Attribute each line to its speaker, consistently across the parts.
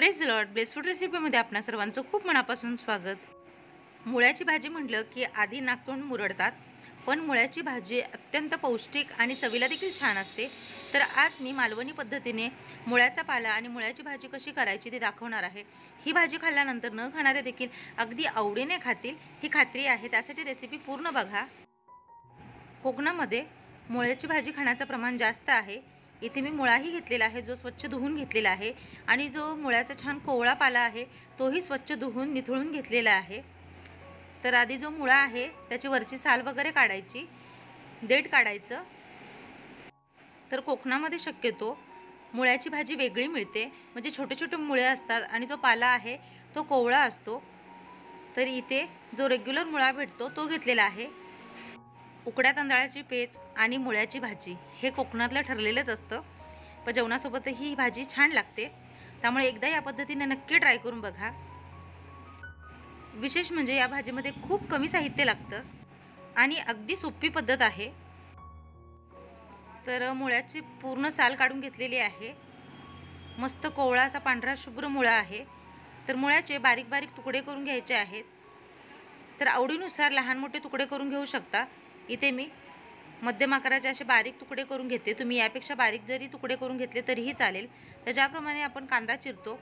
Speaker 1: Praise Lord bless food रेसिपीमध्ये आपणा सर्वांचं खूप मनापासून स्वागत। मुळ्याची भाजी म्हटलं की आधी नाकतोंड मुरडतात, पण मुळ्याची भाजी अत्यंत पौष्टिक आणि चवीला देखील छान असते। तर आज मी मालवणी पद्धतीने मुळ्याचा पाला आणि मुळ्याची भाजी कशी करायची ते दाखवणार आहे। ही भाजी खाल्ल्यानंतर न खाणारे देखील अगदी आवडीने खातील ही खात्री आहे, त्यासाठी रेसिपी पूर्ण बघा। कोकणामध्ये मुळ्याची भाजी खाण्याचं प्रमाण जास्त आहे। इथे मी मुळाही घेतलेला आहे, जो स्वच्छ धुवून घेतलेला आहे, आणि जो मुळ्याचा छान कोवळा पाला आहे तोही स्वच्छ धुवून निथळून घेतलेला आहे। तर आधी जो मुळा आहे त्याची वरची साल वगैरे काढायची, देठ काढायचं। तर कोकणामध्ये शक्यतो मुळ्याची भाजी वेगळी मिळते, म्हणजे छोटे छोटे मुळे असतात आणि जो पाला आहे तो कोवळा असतो। तर इथे जो रेग्युलर मुळा भेटतो तो घेतलेला आहे। उकड्या तांदळाची पेज आणि मुळ्याची भाजी हे कोकणातलं ठरलेलंच असतं, पण जेवणासोबतही ही भाजी छान लागते। त्यामुळे एकदा या पद्धतीने नक्की ट्राय करून बघा। विशेष म्हणजे या भाजीमध्ये खूप कमी साहित्य लागतं आणि अगदी सोपी पद्धत आहे। तर मुळ्याची पूर्ण साल काढून घेतलेली आहे। मस्त कोवळा असा पांढरा शुभ्र मुळा आहे। तर मुळ्याचे बारीक बारीक तुकडे करून घ्यायचे आहेत। तर आवडीनुसार लहान मोठे तुकडे करून घेऊ शकता। इथे मी मध्यम आकाराचे असे बारीक तुकडे करून घेते, तुम्ही यापेक्षा बारीक जरी तुकडे करून घेतले तरीही चालेल। तर ज्याप्रमाणे आपण कांदा चिरतो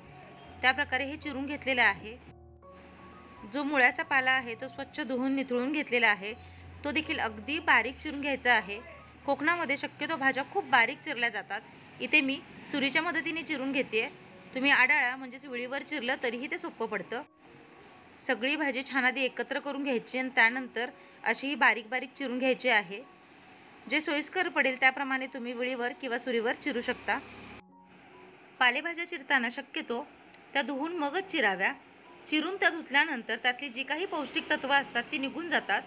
Speaker 1: त्या प्रकारे हे चिरून घेतलेले आहे। जो मुळ्याचा पाला आहे तो स्वच्छ धुवून निथळून घेतलेला आहे, तो देखील अगदी बारीक चिरून घ्यायचा आहे। कोकणामध्ये शक्यतो भाज्या खूप बारीक चिरल्या जातात, इथे मी सुरीच्या मदतीने चिरून घेते। तुम्ही आडाळा म्हणजेच विळीवर चिरलं तरीही ते सोपं पडतं। सगळी भाजी छान आधी एकत्र करून घ्यायची आणि त्यानंतर अशी बारीक बारीक चिरून घ्यायची आहे। जे सोयीस्कर पडेल त्याप्रमाणे तुम्ही विळीवर किंवा सुरीवर चिरू शकता। पालेभाज्या चिरताना शक्यतो त्या धुवून मगच चिराव्या। चिरून त्या धुतल्यानंतर त्यातली जी काही पौष्टिक तत्त्व असतात ती निघून जातात।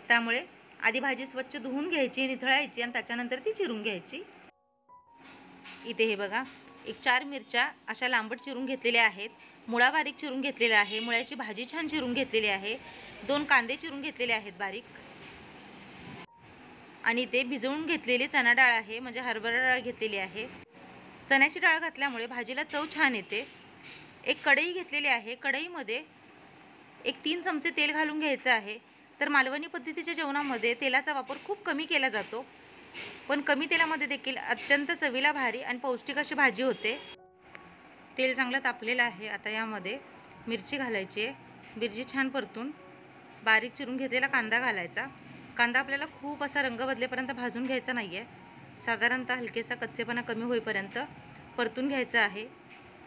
Speaker 1: त्यामुळे आधी भाजी स्वच्छ धुवून घ्यायची, निथळायची आणि त्याच्यानंतर ती चिरून घ्यायची। इथे हे बघा, एक 4 मिरच्या अशा लांबट चिरून घेतलेल्या आहेत, मुळा बारीक चिरून घेतलेला आहे, मुळ्याची भाजी छान चिरून घेतलेली आहे, 2 कांदे चिरून घेतलेले आहेत बारीक, आणि ते भिजवून घेतलेली चणा डाळ आहे, म्हणजे हरभरा डाळ घेतलेली आहे। चण्याची डाळ घातल्यामुळे भाजीला चव छान येते। एक कढई घेतलेली आहे, कढईमध्ये एक 3 चमचे तेल घालून घ्यायचं आहे। तर मालवणी पद्धतीच्या जेवणामध्ये तेलाचा वापर खूप कमी केला जातो, पण कमी तेलामध्ये देखील अत्यंत चवीला भारी आणि पौष्टिक अशी भाजी होते। तेल चांगलं तापलेलं आहे, आता यामध्ये मिरची घालायची आहे। मिरची छान परतून बारीक चिरून घेतलेला कांदा घालायचा। कांदा आपल्याला खूप असा रंग बदलेपर्यंत भाजून घ्यायचा नाही आहे, साधारणतः हलकेसा कच्चेपणा कमी होईपर्यंत परतून घ्यायचं आहे।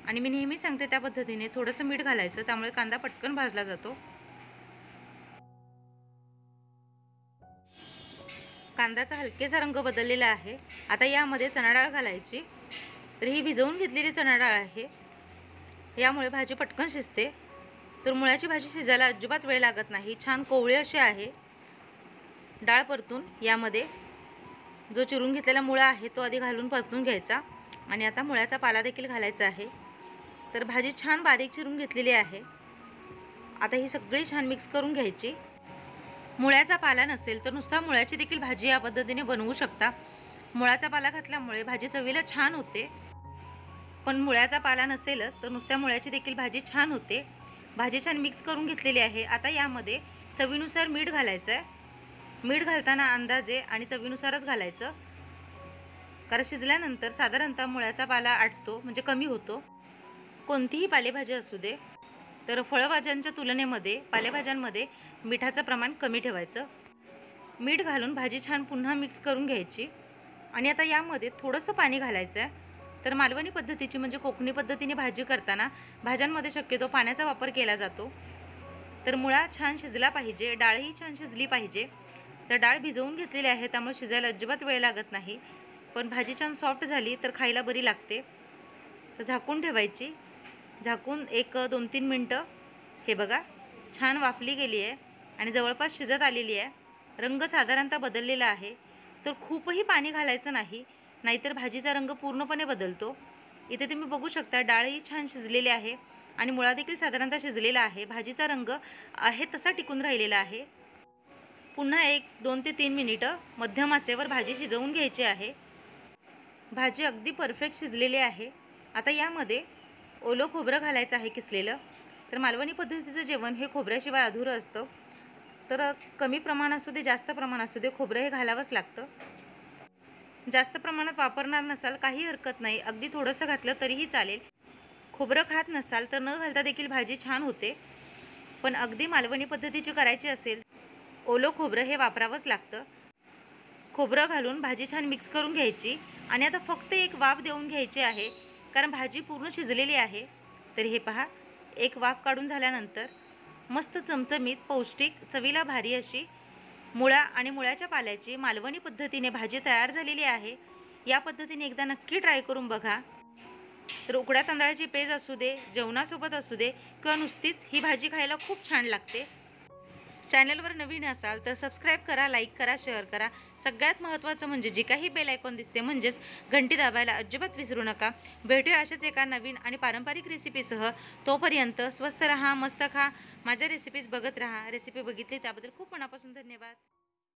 Speaker 1: आणि मी नेहमी सांगते त्या पद्धतीने थोडंसं मीठ घालायचं, त्यामुळे कांदा पटकन भाजला जातो। कांद्याचा हलकेसा रंग बदललेला आहे, आता यामध्ये चणा डाळ घालायची। तर ही भिजवून घेतलेली चणा डाळ आहे, यामुळे भाजी पटकन शिजते। तर मुळ्याची भाजी शिजायला अजिबात वेळ लागत नाही, छान कोवळी अशी आहे। डाळ परतून यामध्ये जो चिरून घेतलेला मुळा आहे तो आधी घालून परतून घ्यायचा, आणि आता मुळ्याचा पाला देखील घालायचा आहे। तर भाजी छान बारीक चिरून घेतलेली आहे, आता ही सगळी छान मिक्स करून घ्यायची। मुळ्याचा पाला नसेल तर नुसता मुळ्याची देखील भाजी या पद्धतीने बनवू शकता। मुळ्याचा पाला घातल्यामुळे भाजी चवीला छान होते, पण मुळ्याचा पाला नसेलच तर नुसत्या मुळ्याची देखील भाजी छान होते। भाजी छान मिक्स करून घेतलेली आहे, आता यामध्ये चवीनुसार मीठ घालायचं आहे। मीठ घालताना अंदाजे आणि चवीनुसारच घालायचं, कारण शिजल्यानंतर साधारणतः मुळ्याचा पाला आटतो, म्हणजे कमी होतो। कोणतीही पालेभाजी असू दे, तर फळभाज्यांच्या तुलनेमध्ये पालेभाज्यांमध्ये मिठाचं प्रमाण कमी ठेवायचं। मीठ घालून भाजी छान पुन्हा मिक्स करून घ्यायची, आणि आता यामध्ये थोडंसं पाणी घालायचं आहे। तर मालवणी पद्धतीची म्हणजे कोकणी पद्धतीने भाजी करताना भाज्यांमध्ये शक्यतो पाण्याचा वापर केला जातो। तर मुळा छान शिजला पाहिजे, डाळही छान शिजली पाहिजे। तर डाळ भिजवून घेतलेली आहे, त्यामुळे शिजायला अजिबात वेळ लागत नाही, पण भाजी छान सॉफ्ट झाली तर खायला बरी लागते। तर झाकून ठेवायची, झाकून एक 2-3 मिनटं हे बघा छान वाफली गेली आहे आणि जवळपास शिजत आलेली आहे। रंग साधारणतः बदललेला आहे, तर खूपही पाणी घालायचं नाही, नाहीतर भाजीचा रंग पूर्णपणे बदलतो। इथे तुम्ही बघू शकता डाळही छान शिजलेली आहे आणि मुळा देखील साधारणतः शिजलेला आहे, भाजीचा रंग आहे तसा टिकून राहिलेला आहे। पुन्हा एक 2 ते 3 मिनिटं मध्यम आचेवर भाजी शिजवून घ्यायची आहे। भाजी अगदी परफेक्ट शिजलेली आहे। आता यामध्ये ओलं खोबरं घालायचं आहे किसलेलं. तर मालवणी पद्धतीचं जेवण हे खोबऱ्याशिवाय अधुरं असतं. तर कमी प्रमाण असू दे जास्त प्रमाण असू दे खोबरं हे घालावंच लागतं. जास्त प्रमाणात वापरणार नसाल काही हरकत नाही, अगदी थोडंसं घातलं तरीही चालेल. खोबरं खात नसाल तर न घालता देखील भाजी छान होते. पण अगदी मालवणी पद्धतीची करायची असेल ओलं खोबरं हे वापरावंच लागतं. खोबरं घालून भाजी छान मिक्स करून घ्यायची आणि आता फक्त एक वाफ देऊन घ्यायची आहे, कारण भाजी पूर्ण शिजलेली आहे. तर हे पहा, एक वाफ काढून झाल्यानंतर मस्त चमचमीत पौष्टिक चवीला भारी अशी मुळा आणि मुळ्याच्या पाल्याची मालवणी पद्धतीने भाजी तयार झालेली आहे. या पद्धतीने एकदा नक्की ट्राय करून बघा. तर उकड्या तांदळाची पेज असू दे, जेवणासोबत असू दे किंवा नुसतीच ही भाजी खायला खूप छान लागते. चॅनलवर नवीन असाल तर सबस्क्राईब करा, लाईक करा, शेअर करा. सगळ्यात महत्त्वाचं म्हणजे जे काही बेल आयकॉन दिसते म्हणजेच घंटी दाबायला अजिबात विसरू नका. भेटूया अशाच एका नवीन आणि पारंपरिक रेसिपीसह. तोपर्यंत स्वस्त रहा, मस्त खा. माझ्या रेसिपीज बघत राहा. रेसिपी बघितली त्याबद्दल खूप मनापासून धन्यवाद.